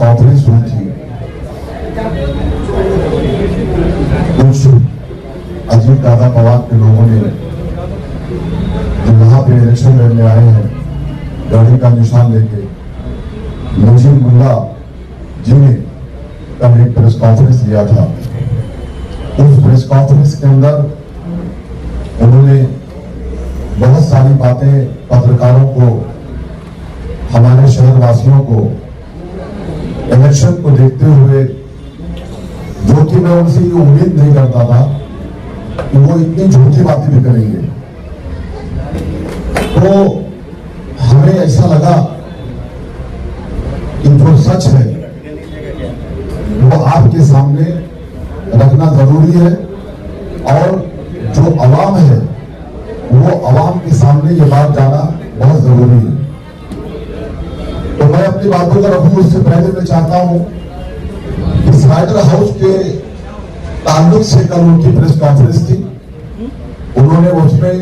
Conference हुई थी, कुछ अजीत दादा पवार के लोगों ने जो यहाँ पे इलेक्शन लड़ने आए हैं गाड़ी का निशान लेके, नजीर मुल्ला जी ने कल एक प्रेस कॉन्फ्रेंस लिया था। उस प्रेस कॉन्फ्रेंस के अंदर उन्होंने बहुत सारी बातें पत्रकारों को, हमारे शहरवासियों को इलेक्शन को देखते हुए, जो कि मैं उनसे ये उम्मीद नहीं करता था कि वो इतनी झूठी बातें भी करेंगे, तो हमें ऐसा लगा कि जो सच है वो आपके सामने रखना जरूरी है और जो अवाम है वो अवाम के सामने ये बात जाना बहुत जरूरी है। तो मैं अपनी बातों को रखूं उससे पहले मैं चाहता हूं कि स्लाइडर हाउस के ताल्लुक से कल उनकी प्रेस कॉन्फ्रेंस थी, उन्होंने उसमें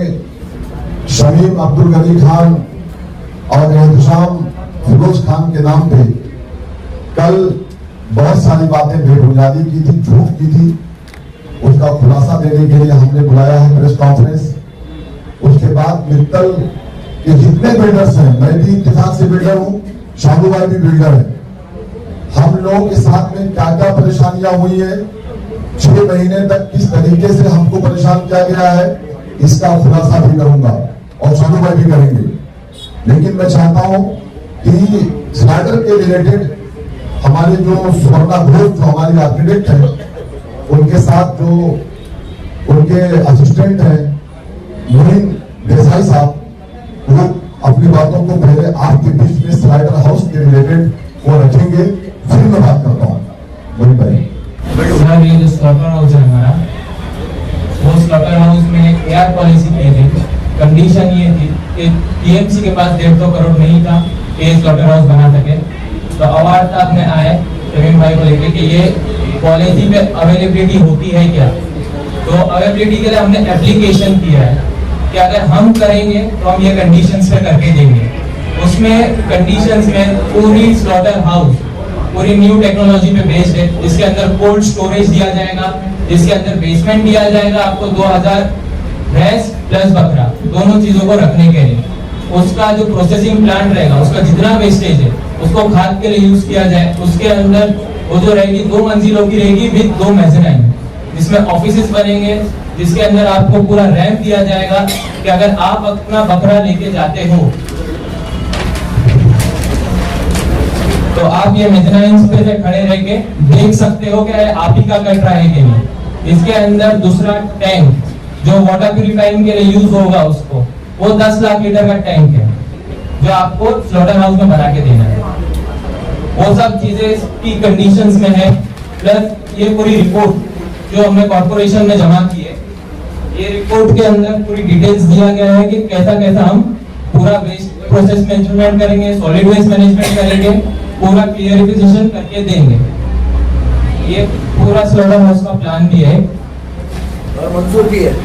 शमीम अब्दुल गनी खान और एहतशाम फिरोज खान के नाम पे कल बहुत सारी बातें बेबुनियादी की थी, झूठ की थी। उसका खुलासा देने के लिए हमने बुलाया है प्रेस कॉन्फ्रेंस। उसके बाद मित्तल के जितने बिल्डर्स हैं, मैं भी इत्तेफाक से बिल्डर हूं, शाहू भाई भी बिल्डर है, हम लोगों के साथ में क्या क्या परेशानियां हुई है, 6 महीने तक किस तरीके से हमको परेशान किया गया है, इसका खुलासा भी करूंगा और शाहू भाई भी करेंगे। लेकिन मैं चाहता हूं कि स्लाइडर के रिलेटेड हमारे जो सुवर्णा घोष जो हमारी आर्किटेक्ट है, उनके साथ जो उनके असिस्टेंट हैं मोहिन देसाई साहब, वो अपनी बातों को पहले आपके बीच में स्लाइडर हाउस के रिलेटेड वो रखेंगे, फिर मैं बात करता हूँ। मोहिन भाई। सर, ये जो स्लॉटर हाउस है हमारा, वो स्लॉटर हाउस में एक एयर पॉलिसी की थी। कंडीशन ये थी कि टीएमसी के पास 150 करोड़ नहीं था कि स्लॉटर हाउस बना सके, तो अवार्ड तक में आए शमीम भाई को लेके कि ये पॉलिसी पे अवेलेबिलिटी होती है क्या। तो अवेलेबिलिटी के लिए हमने एप्लीकेशन किया है कि अगर हम करेंगे तो हम ये कंडीशंस पे करके देंगे। उसमें कंडीशंस में पूरी स्लॉटर हाउस पूरी न्यू टेक्नोलॉजी पे बेस्ड है, जिसके अंदर कोल्ड स्टोरेज दिया जाएगा, जिसके अंदर बेसमेंट दिया जाएगा आपको 2000 भैंस प्लस बकरा दोनों चीजों को रखने के लिए। उसका जो प्रोसेसिंग प्लांट रहेगा, उसका जितना वेस्टेज है उसको खाद के लिए यूज किया जाए। उसके अंदर वो जो रहेगी 2 मंजिलों की रहेगी विद 2 मेज़नाइन, जिसमें ऑफिसेस बनेंगे, जिसके अंदर आपको पूरा रैंप दिया जाएगा कि अगर आप अपना बकरा लेके जाते हो तो आप ये मेज़नाइन्स पे से खड़े रह के देख सकते हो कि आप ही का कट रहा है कि नहीं। इसके अंदर दूसरा टैंक जो वाटर प्यूरिफाइंग के लिए यूज होगा, उसको वो 10 लाख लीटर का टैंक है जो आपको स्लॉटर हाउस में बना के देना है। वो सब चीजें की कंडीशंस में है। प्लस ये पूरी रिपोर्ट जो हमने कॉर्पोरेशन में जमा की है, ये रिपोर्ट के अंदर पूरी डिटेल्स दिया गया है कि कैसा कैसा हम पूरा वेस्ट प्रोसेस मैनेजमेंट करेंगे, सॉलिड वेस्ट मैनेजमेंट करेंगे, पूरा क्लियरिफिकेशन करके देंगे। ये पूरा स्लॉटर हाउस का प्लान भी है और मंजूर भी है।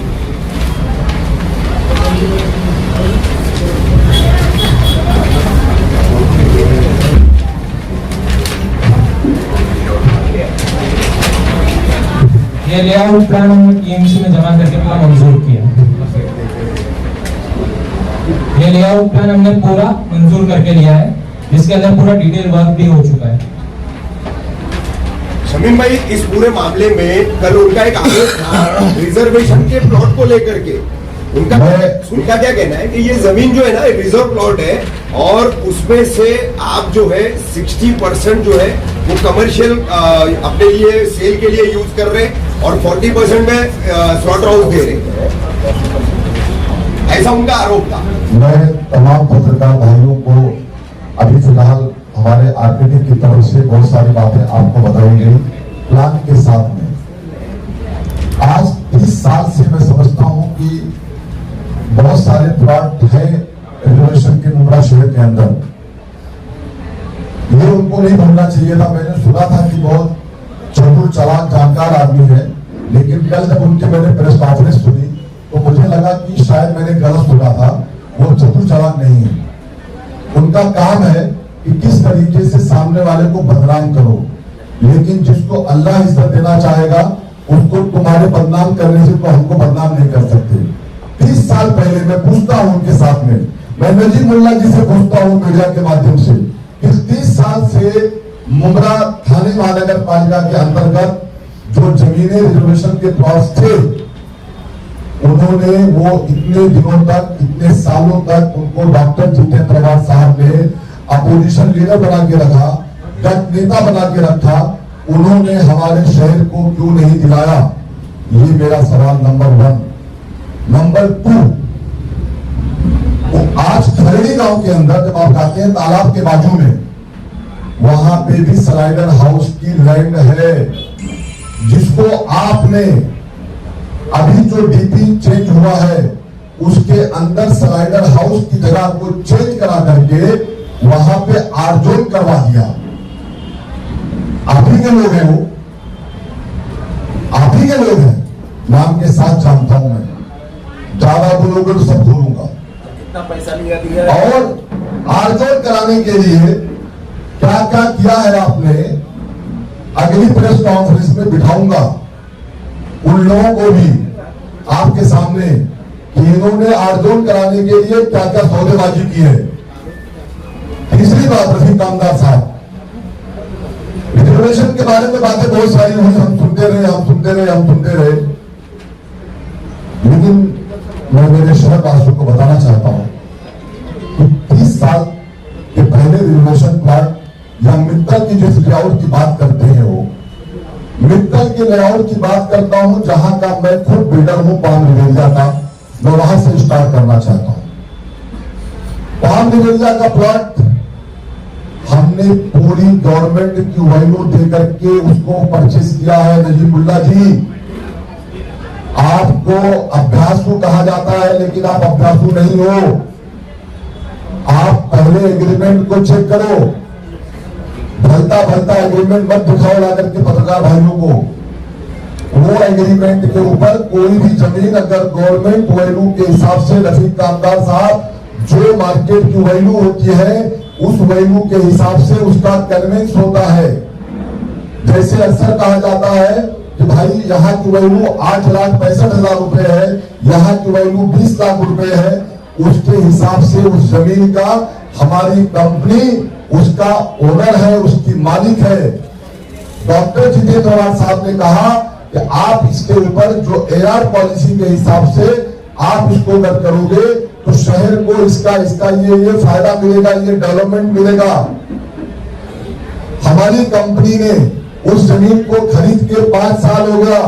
ये लेआउट प्लान हमने टीएमसी में जमा करके पूरा मंजूर किया। ये लेआउट प्लान हमने पूरा मंजूर करके लिया है, जिसके अंदर पूरा डिटेल वर्क भी हो चुका है। शमीम भाई, इस पूरे मामले में कल उनका एक आरोप था रिजर्वेशन के प्लॉट को लेकर के। उनका क्या कहना है कि ये जमीन जो है ना रिजर्व प्लॉट है और उसमें से आप जो है 60% जो है वो कमर्शियल अपने लिए सेल के लिए यूज कर रहे हैं और 40% में स्लॉटर हाउस दे रहे हैं, ऐसा उनका आरोप था। मैं तमाम पत्रकार भाइयों को अभी फिलहाल हमारे आर्किटेक्ट की तरफ से बहुत सारी बातें आपको बताई गई प्लान के साथ में। आज 30 साल से मैं समझता हूं कि बहुत सारे प्लॉट हैं रिजर्वेशन के मुमरा शहर के अंदर, ये उनको नहीं बनना चाहिए था। मैंने सुना था कि बहुत चतुर चालाक जानकार आदमी है, लेकिन कल जब उनके मैंने प्रेस कॉन्फ्रेंस सुनी तो मुझे लगा कि शायद मैंने गलत सुना था। वो चतुर चालाक नहीं है, उनका काम है कि किस तरीके से सामने वाले को बदनाम करो, लेकिन जिसको अल्लाह इज्जत देना चाहेगा उसको तुम्हारे बदनाम करने से तो हमको बदनाम नहीं कर सकते। 30 साल पहले मैं पूछता हूं उनके साथ में, मैं नजीब मुल्ला जी से पूछता हूं मीडिया के माध्यम से कि 30 साल से मुंब्रा थाने महानगर पालिका के अंतर्गत जो जमीनें रिजर्वेशन के प्लॉट्स थे, उन्होंने वो इतने दिनों तक, इतने सालों तक उनको डॉक्टर जितेंद्र अवाड साहब ने अपोजिशन लीडर बना के रखा, गत नेता बना के रखा, उन्होंने हमारे शहर को क्यों नहीं दिलाया? ये मेरा सवाल नंबर 1। नंबर 2, वो आज खरड़ी गांव के अंदर जब आप जाते हैं तालाब के बाजू में, वहां पे भी स्लाइडर हाउस की लैंड है, जिसको आपने अभी जो डीपी चेंज हुआ है उसके अंदर स्लाइडर हाउस की जगह को चेंज करा करके वहां पे आरजोन करवा दिया। आप ही के लोग हैं, वो आप ही के लोग हैं, नाम के साथ जानता हूं मैं, ज्यादा बोलोगे तो सब बोलूंगा। कितना पैसा लिया दिया और आरजोन कराने के लिए क्या क्या किया है आपने, अगली प्रेस कॉन्फ्रेंस में बिठाऊंगा उन लोगों को भी आपके सामने कि इन्होंने आरजोन कराने के लिए क्या क्या सौदेबाजी की है। तीसरी बात, रफीक कामदार साहब, रिजर्वेशन के बारे में बातें बहुत सारी हुई, हम सुनते रहे, लेकिन मैं मेरे शहरवासियों को बताना चाहता हूं कि 30 साल के पहले रिजर्वेशन प्लाट या मित्तल की जिस लेआउट की बात करते हैं, वो मित्तल के लेआउट की बात करता हूं जहां का मैं खुद बिल्डर हूं, पाम रिवेलिया का, मैं वहां से स्टार्ट करना चाहता हूं। पाम रिवेलिया का प्लॉट हमने पूरी गवर्नमेंट की वैल्यू देकर के उसको परचेस किया है। नजीब मुल्ला जी, आपको अभ्यासु कहा जाता है, लेकिन आप अभ्यासु नहीं हो। आप पहले एग्रीमेंट को चेक करो, भलता एग्रीमेंट मत दिखाओ ला करके पत्रकार भाइयों को। वो एग्रीमेंट के ऊपर कोई भी जमीन अगर गवर्नमेंट वैल्यू के हिसाब से, रफीक कामदार साहब, जो मार्केट की वैल्यू होती है उस वैल्यू के हिसाब से उसका कन्वेंस होता है। जैसे अक्सर कहा जाता है कि भाई यहाँ की वैल्यू 8,65,000 रुपए है, यहाँ की वैल्यू 20 लाख रुपए है, उसके हिसाब से उस जमीन का हमारी कंपनी उसका ओनर है, उसकी मालिक है। डॉक्टर जितेंद्र अवाड साहब ने कहा कि आप इसके ऊपर जो एआर पॉलिसी के हिसाब से आप इसको अगर करोगे तो शहर को इसका ये फायदा मिलेगा, ये डेवलपमेंट मिलेगा। हमारी कंपनी ने उस जमीन को खरीद के 5 साल हो गया,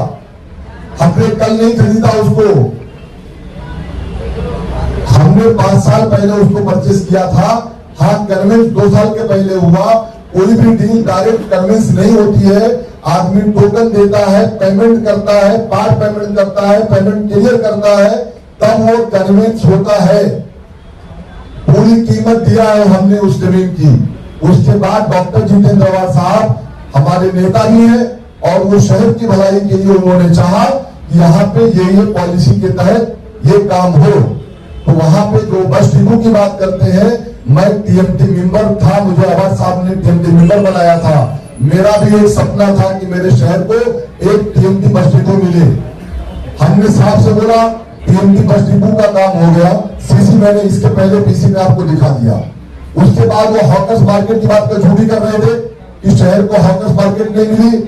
हमने कल नहीं खरीदा उसको, हमने 5 साल पहले उसको परचेस किया था। हाँ, कन्वेंस 2 साल के पहले हुआ। कोई भी डील डायरेक्ट कन्वेंस नहीं होती है, आदमी टोकन देता है, पेमेंट करता है, पार्ट पेमेंट करता है, पेमेंट क्लियर करता है, तब वो कन्वेंस होता है। पूरी कीमत दिया है हमने उस जमीन की। उसके बाद डॉक्टर जितेंद्र अवाड साहब हमारे नेता भी हैं और वो शहर की भलाई के लिए उन्होंने चाहा कि यहाँ पे ये पॉलिसी के तहत ये काम हो। तो वहां पे जो बस डिपो की बात करते हैं, मैं टीएमटी मेंबर था, मुझे अवाड साहब ने टीएमटी मेंबर बनाया था। मेरा भी एक सपना था कि मेरे शहर को एक टीएमटी बस डिपो मिले। हमने साहब से बोला टीएमटी बस डिपो का काम हो गया, सीसी मैंने इसके पहले पीसी में आपको दिखा दिया। उसके बाद वो हॉकर्स मार्केट की बात कर झूठी कर रहे थे कि शहर को हॉकर्स मार्केट नहीं मिली।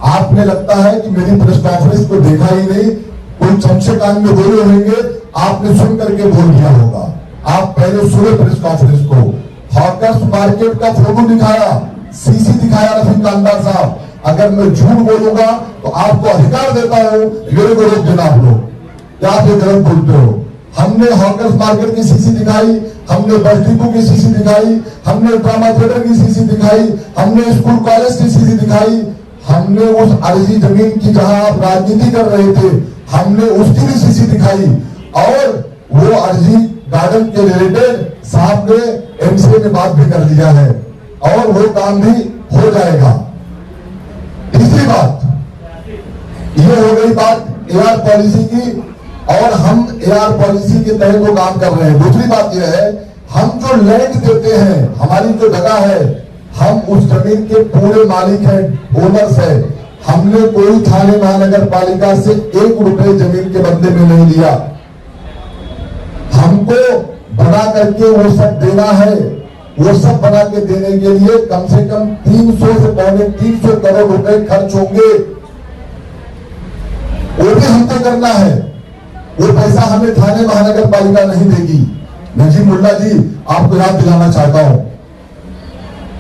आपने लगता है कि मेरी प्रेस कॉन्फ्रेंस को देखा ही नहीं, कोई चमचे कान में बोले होंगे, आपने सुन करके बोल दिया होगा। आप पहले सुने प्रेस कॉन्फ्रेंस को, हॉकर्स मार्केट का फोटो दिखाया, सीसी दिखाया रफीक कामदार साहब। अगर मैं झूठ बोलूंगा तो आपको अधिकार देता हूं मेरे को रोक देना। आप लोग क्या आप ये गलत बोलते हो? हमने हॉकर्स मार्केट की सीसी दिखाई, हमने बस डिपो की सीसी दिखाई, हमने ड्रामा थिएटर की सीसी दिखाई, हमने स्कूल कॉलेज की सीसी दिखाई, हमने उस अर्जी जमीन की जहां आप राजनीति कर रहे थे हमने उसकी भी सीसी दिखाई। और वो अर्जी गार्डन के रिलेटेड साहब ने एमसीए में बात भी कर लिया है और वो काम भी हो जाएगा। तीसरी बात ये हो गई बात एआर पॉलिसी की, और हम एआर पॉलिसी के तहत वो काम कर रहे हैं। दूसरी बात यह है हम जो लैंड देते हैं, हमारी जो जगह है, हम उस जमीन के पूरे मालिक हैं, ओनर्स है। हमने कोई थाने महानगर पालिका से 1 रुपए जमीन के बदले में नहीं लिया। हमको बना करके वो सब देना है। वो सब बना के देने के लिए कम से कम 300 से 350 करोड़ रुपए खर्च होंगे। वो भी हमको करना है। वो पैसा हमें थाने महानगर पालिका नहीं देगी। नजीम मुल्ला जी, आपको याद दिलाना चाहता हूं,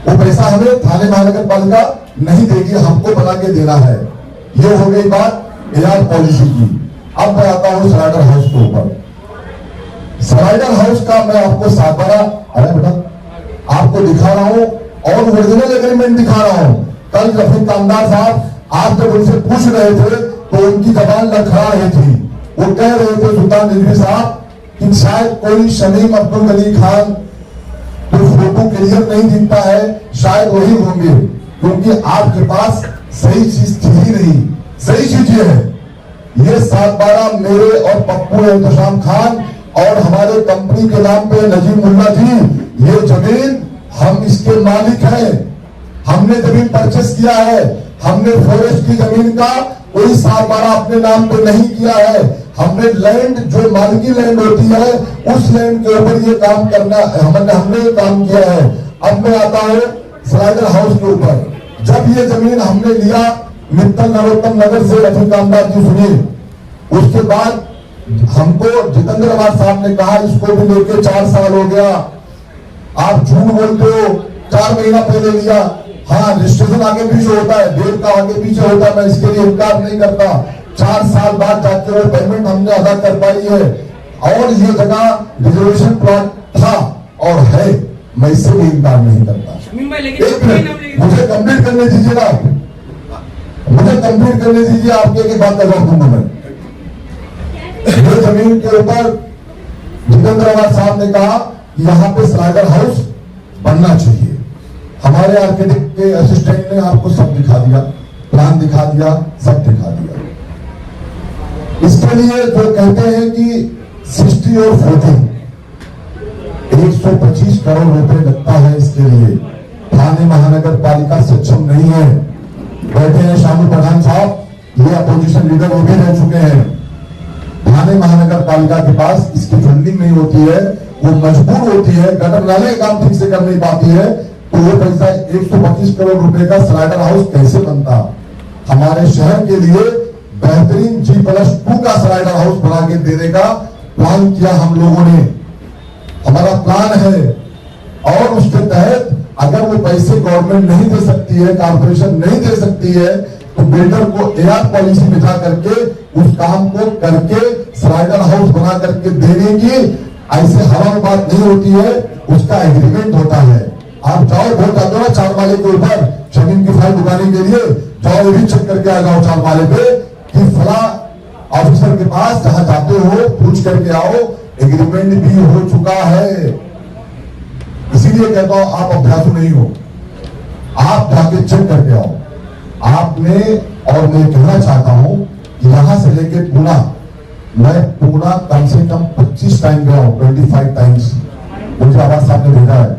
वो पैसा हमें थाने महानगर पालिका नहीं देगी, हमको बना के देना है। ये हो गई बात एआर पॉलिसी की। अब मैं आता हूं स्लाइडर हाउस के ऊपर। स्लाइडर हाउस का मैं आपको 7-12 अरे बेटा आपको दिखा रहा हूं और ओरिजिनल एग्रीमेंट दिखा रहा हूं। कल रफीक कामदार साहब, आप जब उनसे पूछ रहे थे तो उनकी जबान लड़खड़ा रही थी। वो कह रहे थे सुल्तान रिजवी साहब कि शायद कोई शमीम अब्दुल अली खान तो फोटो क्लियर नहीं दिखता है, शायद वही होंगे, क्योंकि आपके पास सही चीज थी ही नहीं। सही चीज ये है, ये 7-12 मेरे और पप्पू एहतशाम खान और हमारे कंपनी के नाम पे नजीम मुल्ला जी, ये जमीन हम इसके मालिक हैं। हमने जमीन परचेस किया है। हमने फॉरेस्ट की जमीन का कोई 7-12 अपने नाम पे नहीं किया है। हमने लैंड, जो मालिकी लैंड होती है, उस लैंड के ऊपर ये काम करना, हमने ये काम किया है। अब मैं आता हूं स्लाइडर हाउस के ऊपर। जब ये जमीन हमने लिया मित्तल नरोत्तम नगर से रफीक कामदार जी, सुनिए, उसके बाद हमको जितेंद्र अवार साहब ने कहा इसको भी लेके 4 साल हो गया। आप झूठ बोलते हो, 4 महीना पहले लिया। हाँ, रजिस्ट्रेशन आगे पीछे होता है, डेट का आगे पीछे होता है, मैं इसके लिए इनकार नहीं करता। 4 साल बाद जाके वो पेमेंट हमने अदा कर पाई है। और ये जगह रिजर्वेशन प्लॉट था और है, मैं इससे भी इनकार नहीं करता। एक मिनट मुझे कंप्लीट करने दीजिए ना, मुझे कंप्लीट करने दीजिए। आपके एक बात कर रहा हूं मैं, ये जमीन के ऊपर जितेंद्र अवार साहब ने कहा कि यहाँ पे स्लाइडर हाउस बनना चाहिए। हमारे आर्किटेक्ट के असिस्टेंट ने आपको सब दिखा दिया, प्लान दिखा दिया, सब दिखा दिया। इसके लिए जो कहते हैं कि 60 और 40 125 करोड़ रुपए लगता है। इसके लिए थाने महानगर पालिका सक्षम नहीं है। बैठे हैं शामिल प्रधान साहब, ये अपोजिशन लीडर वो भी रह चुके हैं। थाने महानगर पालिका के पास इसकी फंडिंग नहीं होती है, वो मजबूर होती है, गटर नाले काम ठीक से कर नहीं पाती है। तो वो पैसा 125 करोड़ रुपए का स्लाइडर हाउस कैसे बनता? हमारे शहर के लिए बेहतरीन G+2 का स्लाइडर हाउस बना के देने का प्लान किया हम लोगों ने। हमारा प्लान है और उसके तहत अगर वो पैसे गवर्नमेंट नहीं दे सकती है, कारपोरेशन नहीं दे सकती है, तो बिल्डर को एआर पॉलिसी बिठा करके उस काम को करके स्लाइडर हाउस बना करके देने की ऐसे हवा में बात नहीं होती है, उसका एग्रीमेंट होता है। आप जाओ, वोट जाते हो ना 4 माले के ऊपर जमीन की फाइल दुकाने के लिए, जाओ ये भी चेक करके आ जाओ 4 माले पे कि फला ऑफिसर के पास जहां जाते हो पूछ करके आओ, एग्रीमेंट भी हो चुका है। इसीलिए कहता हूं आप अभ्यासु नहीं हो, आप जाके चेक करके आओ। आपने, और मैं कहना चाहता हूं कि यहां से लेके पूना, मैं पूना कम से कम 25 टाइम गया हूं, 25 टाइम्स। मुझे आवाज साहब ने भेजा है,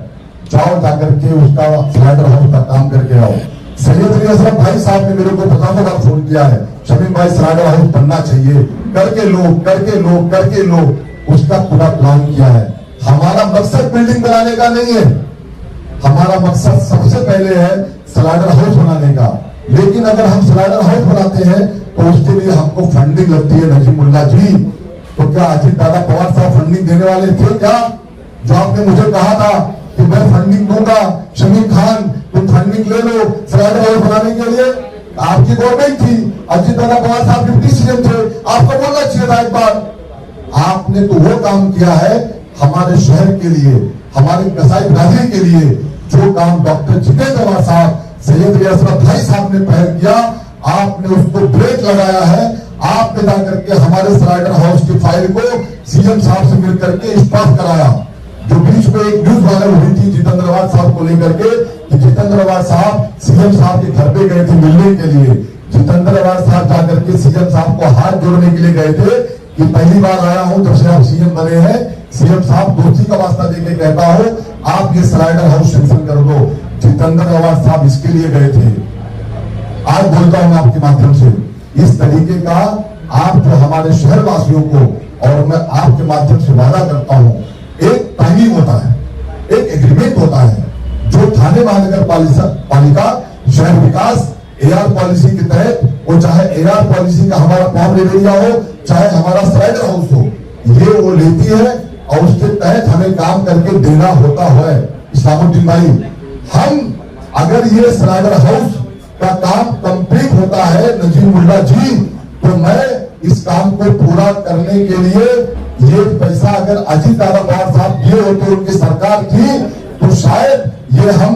जाओ जाकर के उसका स्लाइडर हाउस का काम करके आओ। सैयद अली असरफ भाई साहब ने मेरे को 50 बार फोन किया है, शमीम भाई स्लाइडर हाउस बनना चाहिए, करके लो करके लो करके लो। उसका पूरा प्लान किया है। हमारा मकसद बिल्डिंग बनाने का नहीं है, हमारा मकसद सबसे पहले है स्लाइडर हाउस बनाने का। लेकिन अगर हम स्लाइडर हाउस बनाते हैं तो उसके लिए हमको फंडिंग लगती है। नजीम मुल्ला जी, तो क्या अजीत दादा पवार साहब फंडिंग देने वाले थे क्या? जो आपने मुझे कहा था कि मैं फंडिंग दूंगा, शमीम खान तुम फंडिंग ले लो स्लाइडर हाउस बनाने के लिए, आपकी गवर्नमेंट थी, अजीत दादा पवार साहब डिप्टी सीएम थे, आपको बोलना चाहिए था एक बार। आपने तो वो काम किया है हमारे शहर के लिए, हमारे कसाई बिरादरी के लिए, जो काम डॉक्टर जितेंद्र अवार साहब, सैयद अली असरफ भाई साहब ने पहल किया, आपने उसको ब्रेक लगाया है। आपने जाकर के हमारे स्लाइडर हाउस की फाइल को सीएम साहब से मिल करके स्टॉप कराया। जो बीच में एक न्यूज वायरल हुई थी जितेंद्र अवार साहब को लेकर के कि जितेंद्र अवार साहब सीएम साहब के घर पे गए थे मिलने के लिए। जितेंद्र अवार साहब जाकर के सीएम साहब को हाथ जोड़ने के लिए गए थे कि पहली बार आया हूं जब से आप सीएम बने हैं, सीएम साहब दोस्ती का वास्ता देके कहता हूं, आप ये स्लाइडर हाउस सेंक्शन कर दो। जितेंद्र अवार्ड साहब इसके लिए गए थे। आज बोलता हूं मैं आपके माध्यम से, इस तरीके का आप जो हमारे शहर वासियों को, और मैं आपके माध्यम से वादा करता हूं, एक टाइमिंग होता है, एक एग्रीमेंट होता है जो थाने महानगर पालिका शहर विकास एआर पॉलिसी के तहत, वो चाहे एआर पॉलिसी का हमारा फॉर्म एरिया हो, चाहे हमारा स्लाइडर हाउस हो, ये वो लेती है और उसके तहत हमें काम करके देना होता है। इस्लामुद्दीन भाई, हम अगर ये स्लाइडर हाउस का काम कंप्लीट होता है नजीम मुल्ला जी, तो मैं इस काम को पूरा करने के लिए ये पैसा अगर अजीत दादा पवार साहब दिए होते उनकी सरकार की, तो शायद ये हम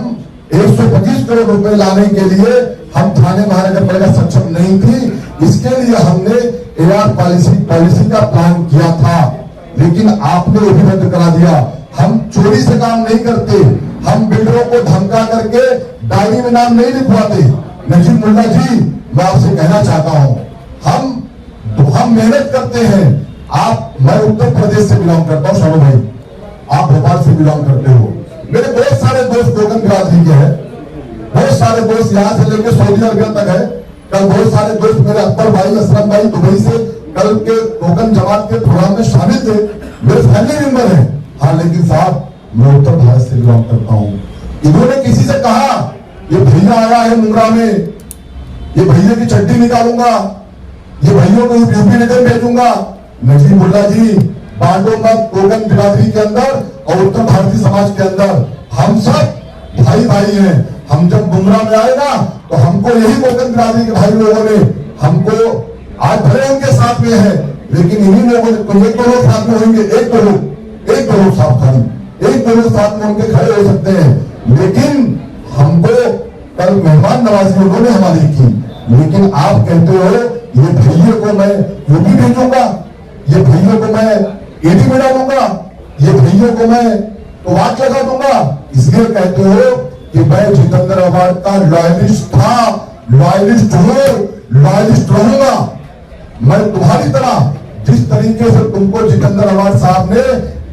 125 करोड़ रुपए लाने के लिए हम थाने महानगर पालिका सक्षम नहीं थी। इसके लिए हमने एआर पॉलिसी का प्लान किया था, लेकिन आपने वो भी रद्द करा दिया। हम चोरी से काम नहीं करते, हम बिल्डरों को धमका करके डायरी में नाम नहीं लिखवाते। नजीम मुल्ला जी, मैं आपसे कहना चाहता हूं, हम मेहनत करते हैं। मैं उत्तर प्रदेश से बिलोंग करता हूं, शानू भाई आप भोपाल से बिलोंग करते हो। मेरे बहुत सारे दोस्त कोकन बिरादरी के हैं, बहुत सारे दोस्त यहाँ से लेकर सऊदी अरबिया तक है। कल बहुत सारे दोस्त मेरे अकबर भाई, असलम भाई दुबई से कल के कोकन जमात के प्रोग्राम में शामिल थे, मेरे फैमिली मेंबर हैं। हाँ, लेकिन साहब मैं उत्तर भारत से बिलोंग करता हूँ। इन्होंने किसी से कहा ये भैया आया है मुंगरा में, ये भैया की चड्डी निकालूंगा, ये भैया को यूपी निकल भेजूंगा। नजीम मुल्ला जी, बांटो मत कोकन बिरादरी के अंदर और उत्तर भारतीय समाज के अंदर, हम सब भाई भाई हैं। हम जब गुमराह में आए ना, तो हमको यही कोकन बिरादरी के भाई लोगों ने हमको, आज भले उनके साथ में है, लेकिन इन्हीं लोगों ने, तो एक दो लोग साथ में होंगे, एक दो लोग साथ खाली, एक दो लोग साथ में उनके खड़े हो सकते हैं, लेकिन हमको कल मेहमान नवाजी उन्होंने हमारी की। लेकिन आप कहते हो ये भैया को मैं यूपी भेजूंगा, ये भैया को मैं एडी में डालूंगा, ये भैया को मैं तो वाच लगा दूंगा। इसलिए कहते हो कि मैं जितेंद्र अवार्ड का लॉयलिस्ट था, लॉयलिस्ट हूं, लॉयलिस्ट रहूंगा। मैं तुम्हारी तरह जिस तरीके से तुमको जितेंद्र अवार्ड साहब ने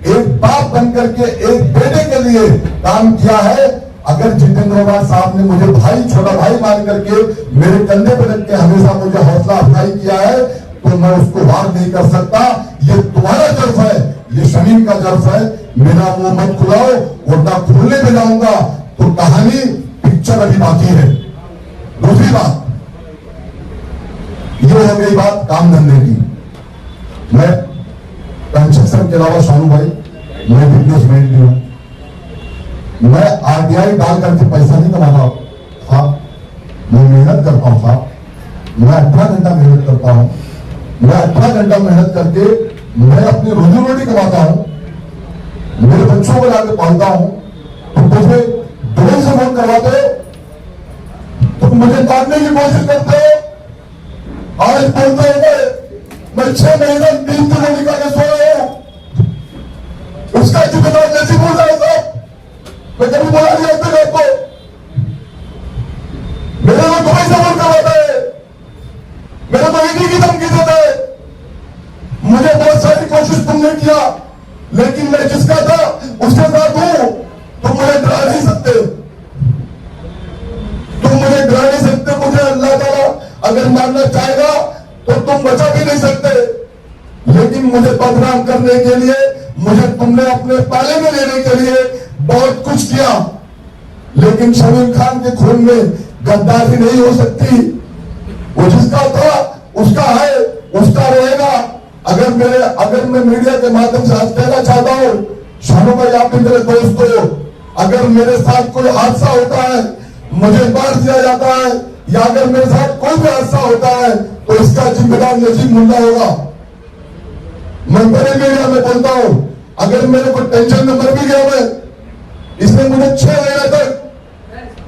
एक बाप बनकर के एक बेटे के लिए काम किया है, अगर जितेंद्र अवार्ड साहब ने मुझे भाई, छोटा भाई मान करके मेरे कंधे पर रख के हमेशा मुझे हौसला अफजाई किया है, तो मैं उसको वार नहीं कर सकता। ये तुम्हारा जर्फ है, ये शमीम का जर्फ है। मेरा मुंह मत खुलाओ, वरना खुलने में जाऊंगा तो कहानी, पिक्चर अभी बाकी है। दूसरी बात, ये हो गई बात काम धंधे की। मैं कंस्ट्रक्शन के अलावा शानू भाई, मैं बिजनेसमैन भी हूं। मैं आरटीआई डाल करके पैसा नहीं कमाता साहब, मैं मेहनत करता हूं साहब। मैं 18 घंटा मेहनत करता हूं, मैं 18 घंटा मेहनत करके मैं अपनी रोजी रोटी कमाता हूं, मेरे बच्चों को लाके पालता हूं। तो मुझे ड्रोन से फोन करवाते हो, तुम मुझे मारने की कोशिश करते हो। आज बोलते हुए मैं 6 महीने नींद को निकाल सोया हूं, उसका जिम्मेदार नसीब हो जाए साहब। मैं कभी बोला नहीं अपने घर को, मेरे को दुबई से फोन करवाता है, मेरे को ईडी की धमकी देता है। मुझे बहुत सारी कोशिश तुमने किया, लेकिन मैं जिसका था उसके साथ हूं। तुम मुझे डरा नहीं सकते, तुम मुझे डरा नहीं सकते। मुझे अल्लाह ताला अगर मारना चाहेगा तो तुम बचा भी नहीं सकते, लेकिन मुझे बदनाम करने के लिए, मुझे तुमने अपने पाले में लेने के लिए बहुत कुछ किया। लेकिन शमीम खान के खून में गद्दारी नहीं हो सकती। वो जिसका था उसका है, उसका रहेगा। अगर मैं मीडिया के माध्यम से आज कहना चाहता हूं, शानू भाई आप भी मेरे दोस्त हो, अगर मेरे साथ कोई हादसा होता है, मुझे मार दिया जाता है, या अगर मेरे साथ कोई भी हादसा होता है, तो इसका जिम्मेदार नजीम मुल्ला होगा। मैं बड़े मीडिया में बोलता हूं, अगर मेरे को टेंशन में मर भी गया, मैं इसने मुझे 6 महीने तक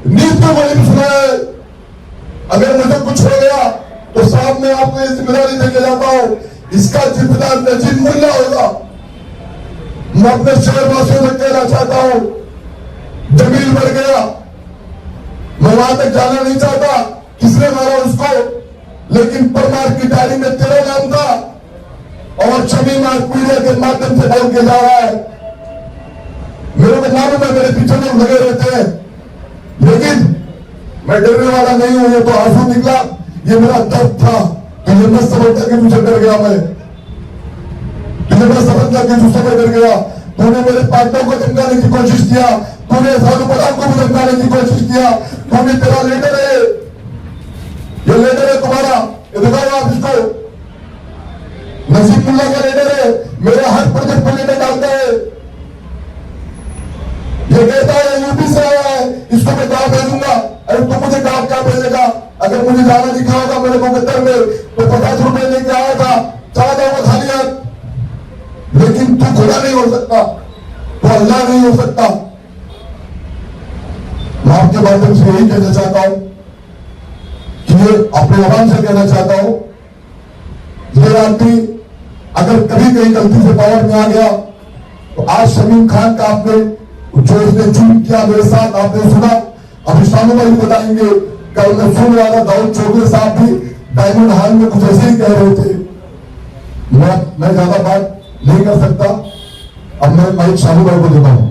नींद को वही सुनाया है। अगर मुझे कुछ हो गया तो साहब मैं आपको ये जिम्मेदारी देके जाता हूं, इसका जिम्मेदार नजीम मुल्ला होगा। मैं अपने शहरवासियों से कहना चाहता हूं, जमीन मर गया, मैं वहां तक जाना नहीं चाहता, किसने मारा उसको, लेकिन परमार की डायरी में तेरा नाम था। और शमीम आज मीडिया के माध्यम से बोल के जा रहा है। मेरे को मालूम है मेरे पीछे लोग लगे रहते हैं, लेकिन मैं डरने वाला नहीं हूं। ये तो आंसू निकला, ये मेरा दर्द था। तुझे मैं समझता कि मुझे डर गया, तुझे मैं समझता कि तुझसे मैं डर गया। तूने मेरे पार्टनर को धमकाने की कोशिश किया, तूने साधु प्रधान को भी धमकाने की कोशिश किया। तूने, तेरा लीडर है, ये लीडर है तुम्हारा, ये दिखाओ आप इसको। नसीमुल्ला का लीडर है, मेरे हर प्रोजेक्ट पर लीडर डालता है। ये कहता है यूपी से आया है, इसको मैं गांव भेजूंगा। अरे तू मुझे गांव क्या भेजेगा? अगर मुझे जाना दिखा होगा मेरे को कतर में तो 50 रुपए लेके आया था, चला जाऊंगा खाली हाथ। लेकिन तू खुदा नहीं हो सकता, तो अल्लाह नहीं हो सकता। मैं आपके माध्यम से यही कहना चाहता हूं कि ये अपने आवाम से कहना चाहता हूं, ये आदमी अगर कभी कहीं गलती से पावर में आ गया तो आज शमीम खान का आपने जो इसने चूक किया मेरे साथ आपने सुना। अभी शानू भाई बताएंगे, कल मैं सुन रहा था दाऊद चौधरी साहब भी डायमंड हाल में कुछ ऐसे ही कह रहे थे। मैं ज्यादा बात नहीं कर सकता, अब मैं माइक शानू भाई को देता हूं।